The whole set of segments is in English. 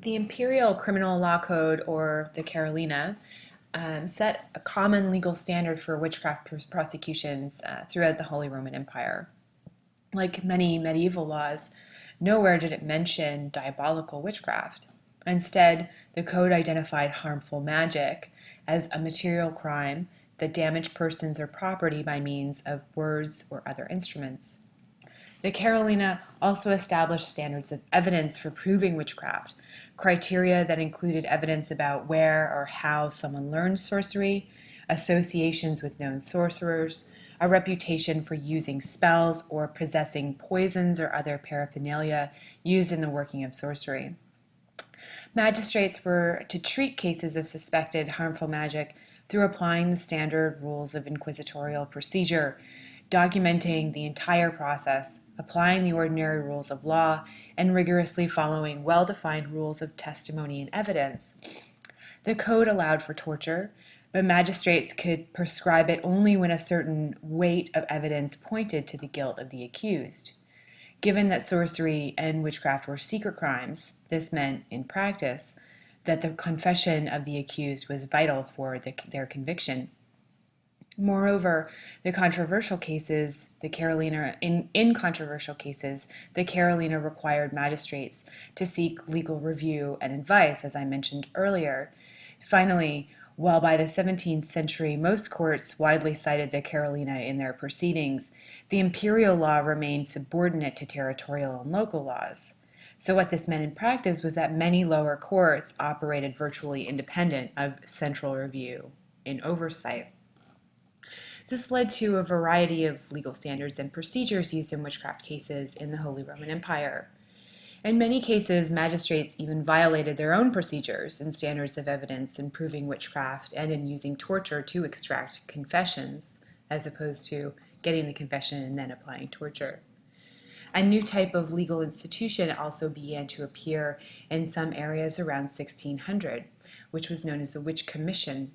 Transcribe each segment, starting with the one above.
The Imperial Criminal Law Code, or the Carolina, set a common legal standard for witchcraft prosecutions throughout the Holy Roman Empire. Like many medieval laws, nowhere did it mention diabolical witchcraft. Instead, the code identified harmful magic as a material crime that damaged persons or property by means of words or other instruments. The Carolina also established standards of evidence for proving witchcraft, criteria that included evidence about where or how someone learned sorcery, associations with known sorcerers, a reputation for using spells or possessing poisons or other paraphernalia used in the working of sorcery. Magistrates were to treat cases of suspected harmful magic through applying the standard rules of inquisitorial procedure, documenting the entire process, applying the ordinary rules of law, and rigorously following well-defined rules of testimony and evidence. The code allowed for torture, but magistrates could prescribe it only when a certain weight of evidence pointed to the guilt of the accused. Given that sorcery and witchcraft were secret crimes, this meant, in practice, that the confession of the accused was vital for their conviction. Moreover, in controversial cases, the Carolina required magistrates to seek legal review and advice, as I mentioned earlier. Finally, while by the 17th century most courts widely cited the Carolina in their proceedings, the imperial law remained subordinate to territorial and local laws. So what this meant in practice was that many lower courts operated virtually independent of central review and oversight. This led to a variety of legal standards and procedures used in witchcraft cases in the Holy Roman Empire. In many cases, magistrates even violated their own procedures and standards of evidence in proving witchcraft and in using torture to extract confessions, as opposed to getting the confession and then applying torture. A new type of legal institution also began to appear in some areas around 1600, which was known as the Witch Commission.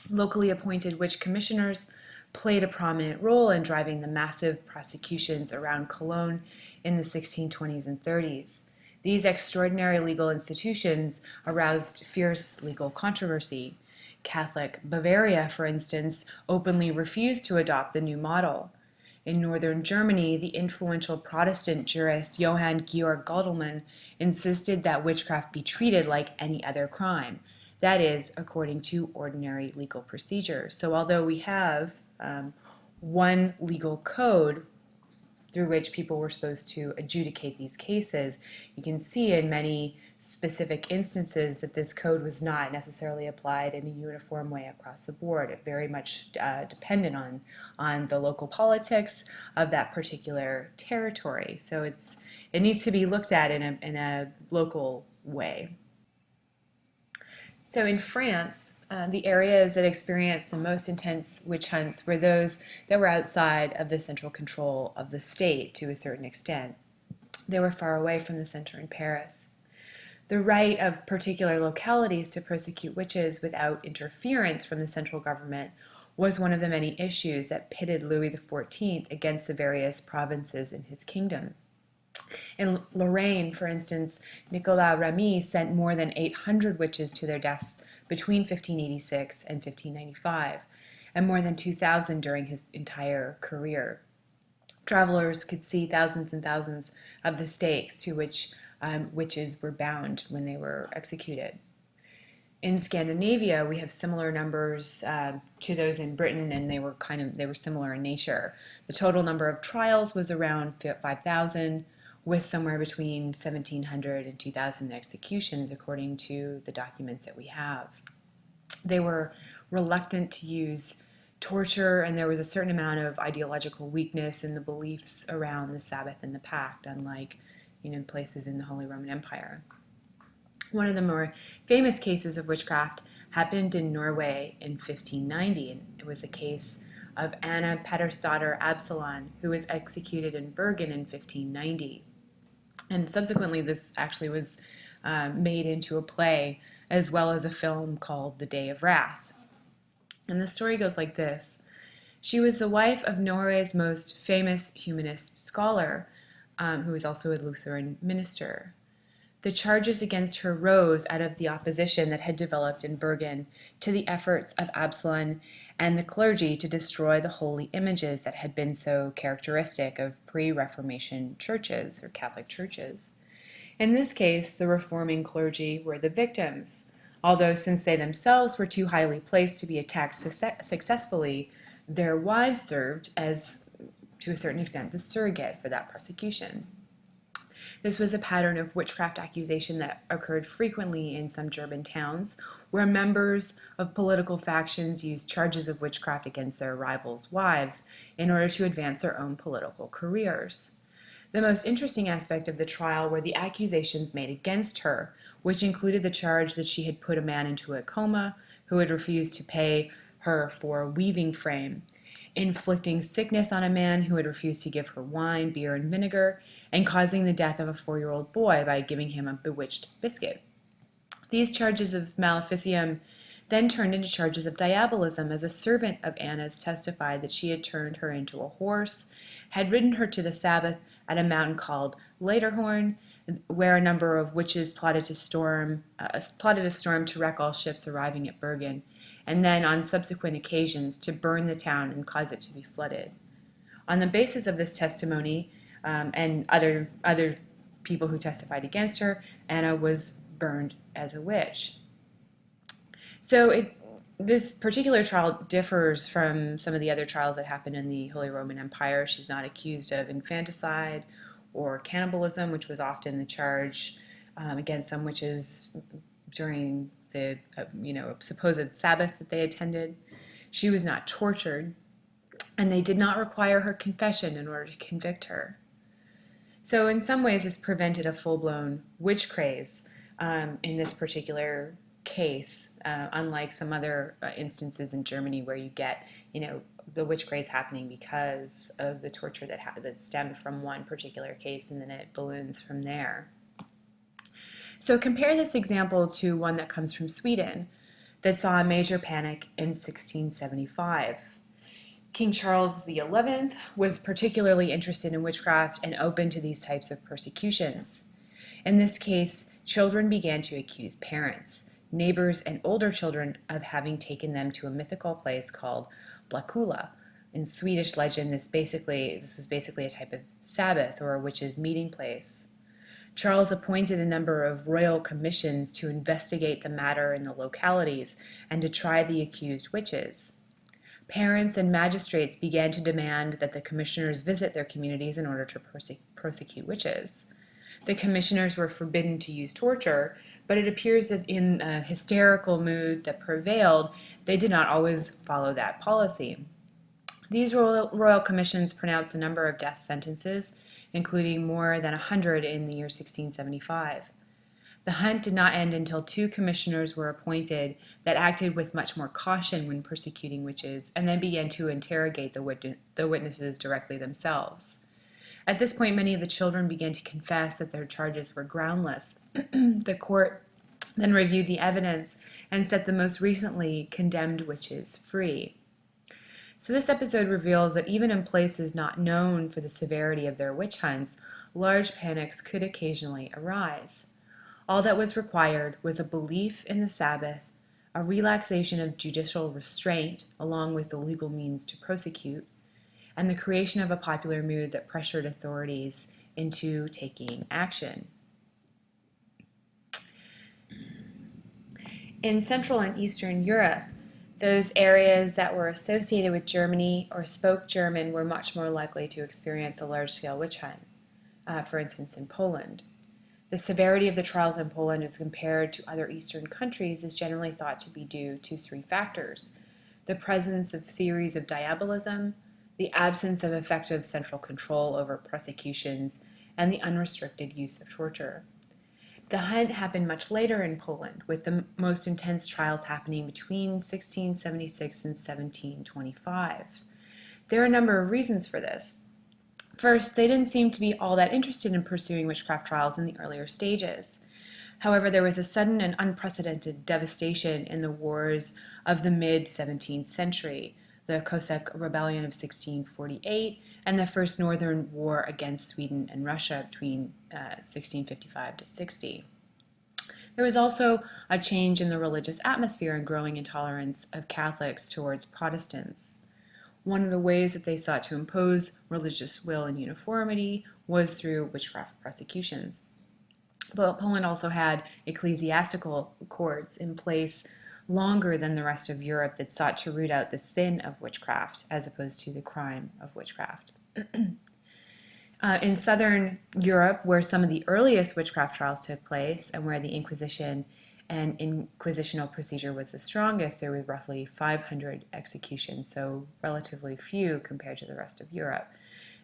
Locally appointed witch commissioners played a prominent role in driving the massive prosecutions around Cologne in the 1620s and 30s. These extraordinary legal institutions aroused fierce legal controversy. Catholic Bavaria, for instance, openly refused to adopt the new model. In northern Germany, the influential Protestant jurist Johann Georg Gaudelmann insisted that witchcraft be treated like any other crime, that is, according to ordinary legal procedures. So although we have one legal code through which people were supposed to adjudicate these cases, you can see in many specific instances that this code was not necessarily applied in a uniform way across the board. It very much depended on the local politics of that particular territory. So it needs to be looked at in a local way. So in France, the areas that experienced the most intense witch hunts were those that were outside of the central control of the state to a certain extent. They were far away from the center in Paris. The right of particular localities to persecute witches without interference from the central government was one of the many issues that pitted Louis XIV against the various provinces in his kingdom. In Lorraine, for instance, Nicolas Remy sent more than 800 witches to their deaths between 1586 and 1595, and more than 2,000 during his entire career. Travelers could see thousands and thousands of the stakes to which witches were bound when they were executed. In Scandinavia, we have similar numbers to those in Britain, and they were similar in nature. The total number of trials was around 5,000. With somewhere between 1,700 and 2,000 executions, according to the documents that we have. They were reluctant to use torture, and there was a certain amount of ideological weakness in the beliefs around the Sabbath and the Pact, unlike places in the Holy Roman Empire. One of the more famous cases of witchcraft happened in Norway in 1590, and it was a case of Anna Pettersdottir Absalon, who was executed in Bergen in 1590. And subsequently, this actually was made into a play as well as a film called The Day of Wrath. And the story goes like this. She was the wife of Norway's most famous humanist scholar, who was also a Lutheran minister. The charges against her rose out of the opposition that had developed in Bergen to the efforts of Absalon and the clergy to destroy the holy images that had been so characteristic of pre-Reformation churches or Catholic churches. In this case, the reforming clergy were the victims, although since they themselves were too highly placed to be attacked successfully, their wives served as, to a certain extent, the surrogate for that prosecution. This was a pattern of witchcraft accusation that occurred frequently in some German towns, where members of political factions used charges of witchcraft against their rivals' wives in order to advance their own political careers. The most interesting aspect of the trial were the accusations made against her, which included the charge that she had put a man into a coma who had refused to pay her for a weaving frame, inflicting sickness on a man who had refused to give her wine, beer, and vinegar, and causing the death of a 4-year-old boy by giving him a bewitched biscuit. These charges of maleficium then turned into charges of diabolism, as a servant of Anna's testified that she had turned her into a horse, had ridden her to the Sabbath at a mountain called Lederhorn, where a number of witches plotted a storm to wreck all ships arriving at Bergen, and then on subsequent occasions to burn the town and cause it to be flooded. On the basis of this testimony and other people who testified against her, Anna was burned as a witch. So this particular trial differs from some of the other trials that happened in the Holy Roman Empire. She's not accused of infanticide or cannibalism, which was often the charge against some witches during the supposed Sabbath that they attended. She was not tortured, and they did not require her confession in order to convict her. So in some ways, this prevented a full-blown witch craze in this particular case, unlike some other instances in Germany where you get, the witch craze happening because of the torture that stemmed from one particular case, and then it balloons from there. So compare this example to one that comes from Sweden that saw a major panic in 1675. King Charles XI was particularly interested in witchcraft and open to these types of persecutions. In this case, children began to accuse parents, neighbors, and older children of having taken them to a mythical place called Blackula. In Swedish legend, this was basically a type of Sabbath or a witch's meeting place. Charles appointed a number of royal commissions to investigate the matter in the localities and to try the accused witches. Parents and magistrates began to demand that the commissioners visit their communities in order to prosecute witches. The commissioners were forbidden to use torture, but it appears that in a hysterical mood that prevailed, they did not always follow that policy. These royal commissions pronounced a number of death sentences, including more than 100 in the year 1675. The hunt did not end until 2 commissioners were appointed that acted with much more caution when persecuting witches, and then began to interrogate the witnesses directly themselves. At this point, many of the children began to confess that their charges were groundless. The court then reviewed the evidence and set the most recently condemned witches free. So this episode reveals that even in places not known for the severity of their witch hunts, large panics could occasionally arise. All that was required was a belief in the Sabbath, a relaxation of judicial restraint along with the legal means to prosecute, and the creation of a popular mood that pressured authorities into taking action. In Central and Eastern Europe, those areas that were associated with Germany or spoke German were much more likely to experience a large-scale witch hunt, for instance in Poland. The severity of the trials in Poland as compared to other Eastern countries is generally thought to be due to 3 factors: the presence of theories of diabolism, the absence of effective central control over prosecutions, and the unrestricted use of torture. The hunt happened much later in Poland, with the most intense trials happening between 1676 and 1725. There are a number of reasons for this. First, they didn't seem to be all that interested in pursuing witchcraft trials in the earlier stages. However, there was a sudden and unprecedented devastation in the wars of the mid-17th century, the Cossack Rebellion of 1648, and the First Northern War against Sweden and Russia between 1655 to 60. There was also a change in the religious atmosphere and growing intolerance of Catholics towards Protestants. One of the ways that they sought to impose religious will and uniformity was through witchcraft prosecutions. But Poland also had ecclesiastical courts in place longer than the rest of Europe that sought to root out the sin of witchcraft as opposed to the crime of witchcraft. In southern Europe, where some of the earliest witchcraft trials took place and where the Inquisition and inquisitional procedure was the strongest, there were roughly 500 executions, so relatively few compared to the rest of Europe.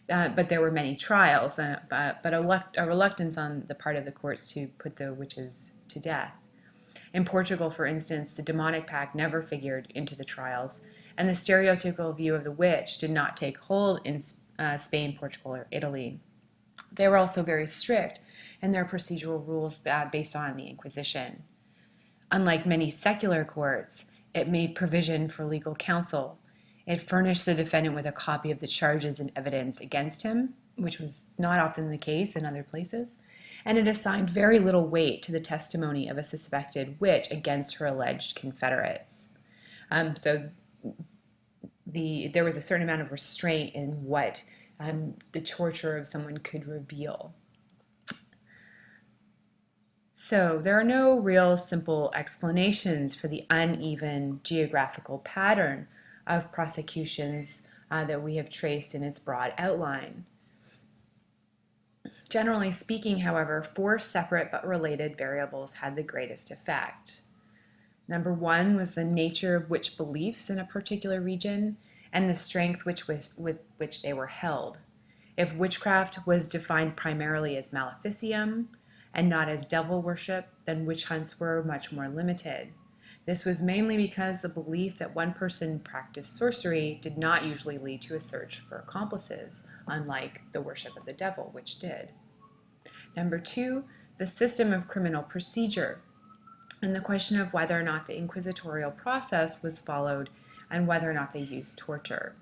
But there were many trials, but a reluctance on the part of the courts to put the witches to death. In Portugal, for instance, the demonic pact never figured into the trials, and the stereotypical view of the witch did not take hold in Spain, Portugal, or Italy. They were also very strict in their procedural rules based on the Inquisition. Unlike many secular courts, it made provision for legal counsel. It furnished the defendant with a copy of the charges and evidence against him, which was not often the case in other places, and it assigned very little weight to the testimony of a suspected witch against her alleged confederates. So there was a certain amount of restraint in what the torture of someone could reveal. So there are no real simple explanations for the uneven geographical pattern of prosecutions that we have traced in its broad outline. Generally speaking, however, 4 separate but related variables had the greatest effect. Number 1 was the nature of witch beliefs in a particular region and the strength with which they were held. If witchcraft was defined primarily as maleficium and not as devil worship, then witch hunts were much more limited. This was mainly because the belief that one person practiced sorcery did not usually lead to a search for accomplices, unlike the worship of the devil, which did. Number 2, the system of criminal procedure, and the question of whether or not the inquisitorial process was followed and whether or not they used torture.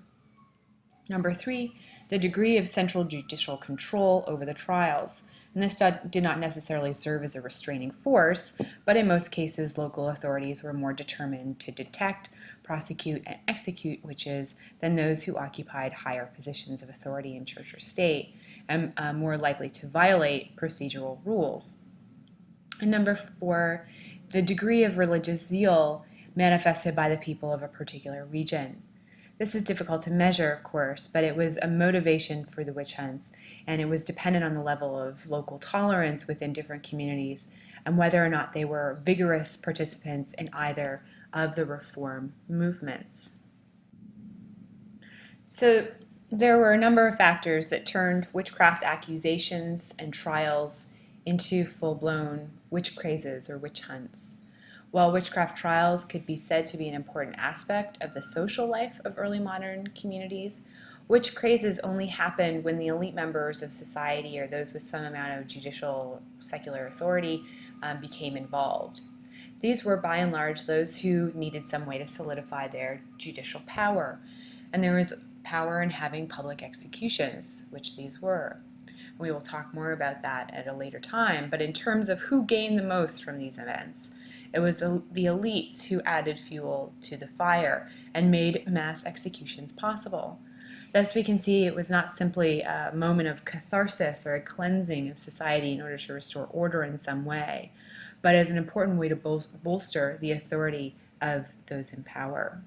Number 3, the degree of central judicial control over the trials. And this did not necessarily serve as a restraining force, but in most cases, local authorities were more determined to detect, prosecute, and execute witches than those who occupied higher positions of authority in church or state, and more likely to violate procedural rules. And number 4, the degree of religious zeal manifested by the people of a particular region. This is difficult to measure, of course, but it was a motivation for the witch hunts, and it was dependent on the level of local tolerance within different communities and whether or not they were vigorous participants in either of the reform movements. So there were a number of factors that turned witchcraft accusations and trials into full-blown witch crazes or witch hunts. While witchcraft trials could be said to be an important aspect of the social life of early modern communities, witch crazes only happened when the elite members of society or those with some amount of judicial secular authority became involved. These were by and large those who needed some way to solidify their judicial power, and there was power in having public executions, which these were. We will talk more about that at a later time, but in terms of who gained the most from these events, it was the elites who added fuel to the fire and made mass executions possible. Thus, we can see it was not simply a moment of catharsis or a cleansing of society in order to restore order in some way, but as an important way to bolster the authority of those in power.